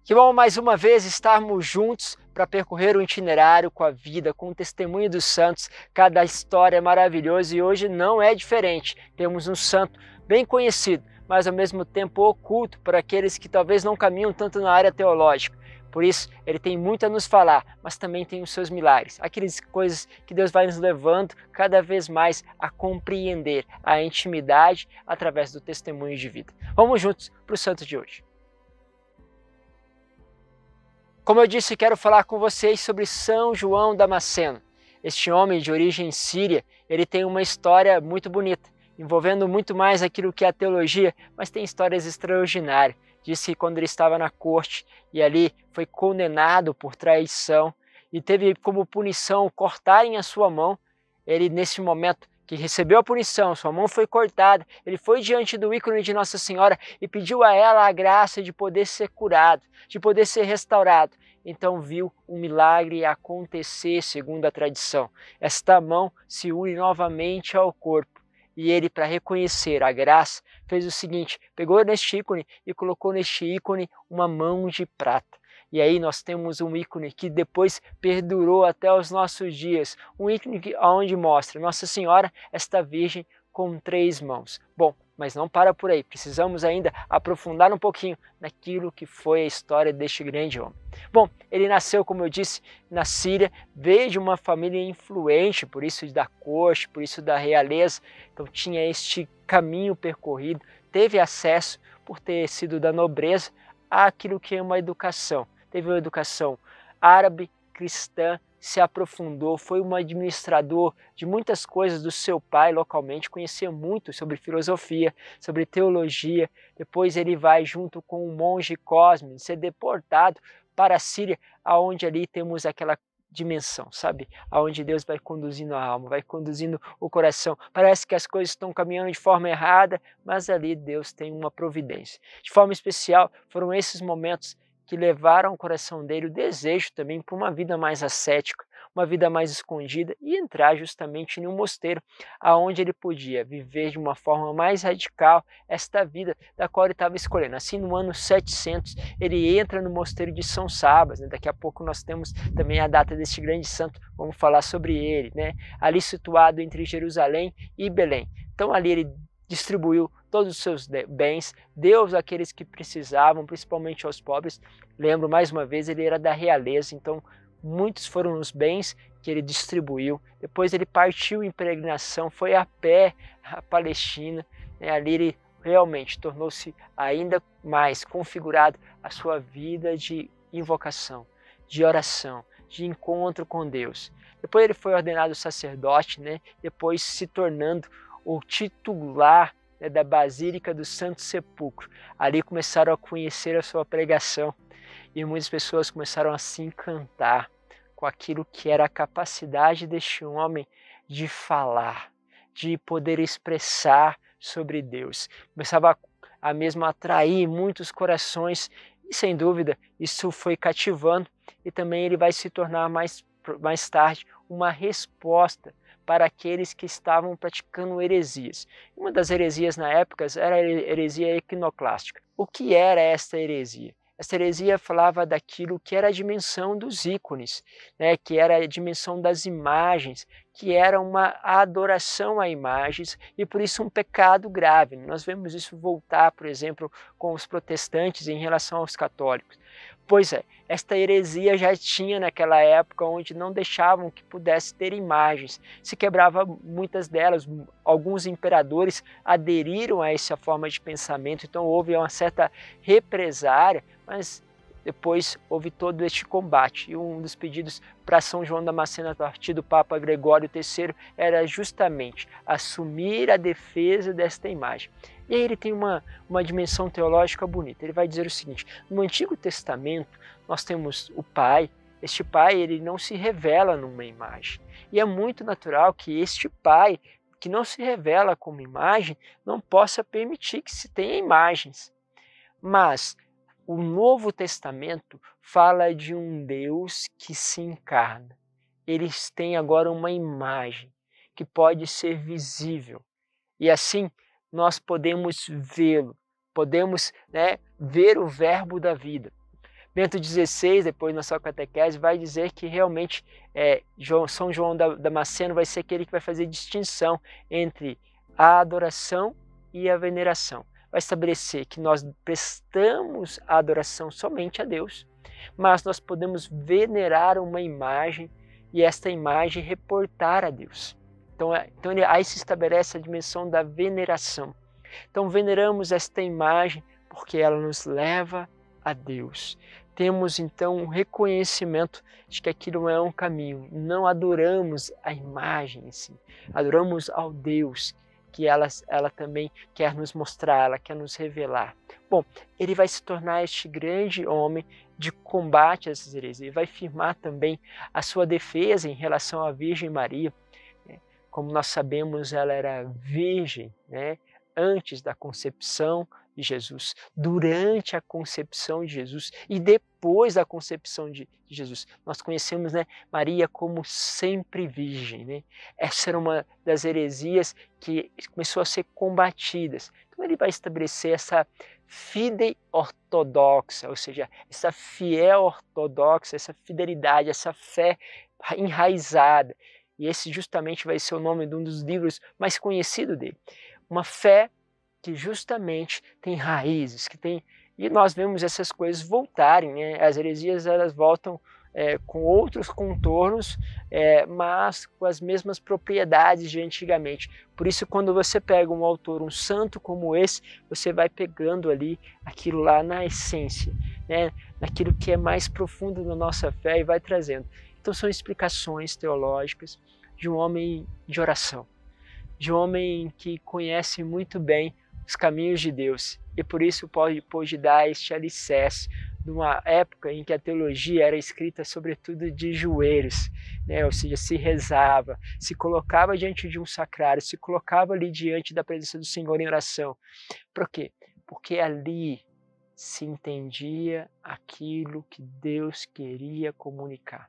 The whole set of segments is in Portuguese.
Que bom mais uma vez estarmos juntos para percorrer o itinerário com a vida, com o testemunho dos santos. Cada história é maravilhosa e hoje não é diferente. Temos um santo bem conhecido, mas ao mesmo tempo oculto para aqueles que talvez não caminham tanto na área teológica. Por isso, ele tem muito a nos falar, mas também tem os seus milagres, aquelas coisas que Deus vai nos levando cada vez mais a compreender a intimidade através do testemunho de vida. Vamos juntos para o santo de hoje. Como eu disse, quero falar com vocês sobre São João Damasceno. Este homem de origem síria, ele tem uma história muito bonita, envolvendo muito mais aquilo que é a teologia, mas tem histórias extraordinárias. Disse que quando ele estava na corte e ali foi condenado por traição e teve como punição cortarem a sua mão, ele nesse momento que recebeu a punição, sua mão foi cortada, ele foi diante do ícone de Nossa Senhora e pediu a ela a graça de poder ser curado, de poder ser restaurado. Então viu um milagre acontecer segundo a tradição. Esta mão se une novamente ao corpo. E ele, para reconhecer a graça, fez o seguinte, pegou neste ícone e colocou neste ícone uma mão de prata. E aí nós temos um ícone que depois perdurou até os nossos dias, um ícone onde mostra Nossa Senhora, esta Virgem com 3 mãos. Bom, mas não para por aí, precisamos ainda aprofundar um pouquinho naquilo que foi a história deste grande homem. Bom, ele nasceu, como eu disse, na Síria, veio de uma família influente, por isso da corte, por isso da realeza, então tinha este caminho percorrido, teve acesso, por ter sido da nobreza, àquilo que é uma educação. Teve uma educação árabe, cristã, se aprofundou, foi um administrador de muitas coisas do seu pai localmente, conhecia muito sobre filosofia, sobre teologia. Depois ele vai junto com o monge Cosme ser deportado para a Síria, aonde ali temos aquela dimensão, sabe? Aonde Deus vai conduzindo a alma, vai conduzindo o coração. Parece que as coisas estão caminhando de forma errada, mas ali Deus tem uma providência. De forma especial, foram esses momentos que levaram ao coração dele o desejo também por uma vida mais ascética, uma vida mais escondida e entrar justamente em um mosteiro, aonde ele podia viver de uma forma mais radical esta vida da qual ele estava escolhendo. Assim, no ano 700, ele entra no mosteiro de São Sabas, né? Daqui a pouco nós temos também a data deste grande santo, vamos falar sobre ele, né? Ali situado entre Jerusalém e Belém. Então ali ele distribuiu todos os seus bens, deu àqueles que precisavam, principalmente aos pobres. Lembro, mais uma vez, ele era da realeza, então muitos foram os bens que ele distribuiu. Depois ele partiu em peregrinação, foi a pé à Palestina, né? Ali ele realmente tornou-se ainda mais configurado a sua vida de invocação, de oração, de encontro com Deus. Depois ele foi ordenado sacerdote, né? Depois se tornando o titular, né, da Basílica do Santo Sepulcro. Ali começaram a conhecer a sua pregação e muitas pessoas começaram a se encantar com aquilo que era a capacidade deste homem de falar, de poder expressar sobre Deus. Começava a mesmo atrair muitos corações e, sem dúvida, isso foi cativando e também ele vai se tornar mais tarde uma resposta para aqueles que estavam praticando heresias. Uma das heresias na época era a heresia iconoclástica. O que era esta heresia? Esta heresia falava daquilo que era a dimensão dos ícones, né? Que era a dimensão das imagens, que era uma adoração a imagens e por isso um pecado grave. Nós vemos isso voltar, por exemplo, com os protestantes em relação aos católicos. Pois é, esta heresia já tinha naquela época onde não deixavam que pudesse ter imagens. Se quebrava muitas delas, alguns imperadores aderiram a essa forma de pensamento, então houve uma certa represária, mas depois houve todo este combate. E um dos pedidos para São João Damasceno a partir do Papa Gregório III era justamente assumir a defesa desta imagem. E aí ele tem uma dimensão teológica bonita. Ele vai dizer o seguinte: no Antigo Testamento nós temos o Pai. Este Pai ele não se revela numa imagem. E é muito natural que este Pai, que não se revela como imagem, não possa permitir que se tenha imagens. Mas o Novo Testamento fala de um Deus que se encarna. Eles têm agora uma imagem que pode ser visível. E assim nós podemos vê-lo, podemos, né, ver o verbo da vida. Bento XVI, depois na sua catequese, vai dizer que realmente São João Damasceno vai ser aquele que vai fazer distinção entre a adoração e a veneração. Vai estabelecer que nós prestamos a adoração somente a Deus, mas nós podemos venerar uma imagem e esta imagem reportar a Deus. Então aí se estabelece a dimensão da veneração. Então veneramos esta imagem porque ela nos leva a Deus. Temos então um reconhecimento de que aquilo é um caminho. Não adoramos a imagem em si, adoramos ao Deus que ela também quer nos mostrar, ela quer nos revelar. Bom, ele vai se tornar este grande homem de combate a essas heresias. Ele vai firmar também a sua defesa em relação à Virgem Maria. Como nós sabemos, ela era virgem, né, antes da concepção de Jesus, durante a concepção de Jesus e depois da concepção de Jesus. Nós conhecemos, né, Maria como sempre virgem. Né? Essa era uma das heresias que começou a ser combatidas. Então ele vai estabelecer essa fidei ortodoxa, ou seja, essa fiel ortodoxa, essa fidelidade, essa fé enraizada. E esse justamente vai ser o nome de um dos livros mais conhecidos dele. Uma fé que justamente tem raízes, que tem... E nós vemos essas coisas voltarem, né? As heresias elas voltam com outros contornos, mas com as mesmas propriedades de antigamente. Por isso, quando você pega um autor, um santo como esse, você vai pegando ali aquilo lá na essência, né? Naquilo que é mais profundo na nossa fé e vai trazendo. Então são explicações teológicas de um homem de oração, de um homem que conhece muito bem os caminhos de Deus e por isso pode dar este alicerce numa época em que a teologia era escrita sobretudo de joelhos, né? Ou seja, se rezava, se colocava diante de um sacrário, se colocava ali diante da presença do Senhor em oração. Por quê? Porque ali se entendia aquilo que Deus queria comunicar.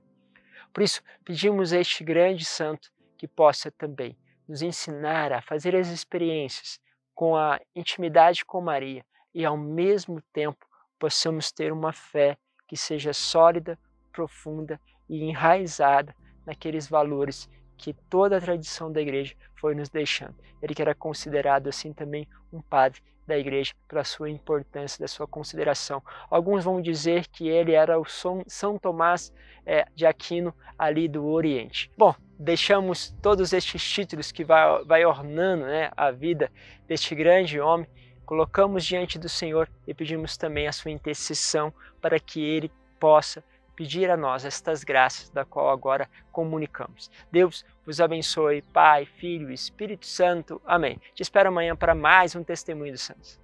Por isso, pedimos a este grande santo que possa também nos ensinar a fazer as experiências com a intimidade com Maria e, ao mesmo tempo, possamos ter uma fé que seja sólida, profunda e enraizada naqueles valores que toda a tradição da igreja foi nos deixando. Ele que era considerado assim também um padre da igreja pela sua importância, da sua consideração. Alguns vão dizer que ele era o São Tomás de Aquino ali do Oriente. Bom, deixamos todos estes títulos que vai ornando, né, a vida deste grande homem, colocamos diante do Senhor e pedimos também a sua intercessão para que Ele possa pedir a nós estas graças da qual agora comunicamos. Deus vos abençoe, Pai, Filho e Espírito Santo. Amém. Te espero amanhã para mais um Testemunho dos Santos.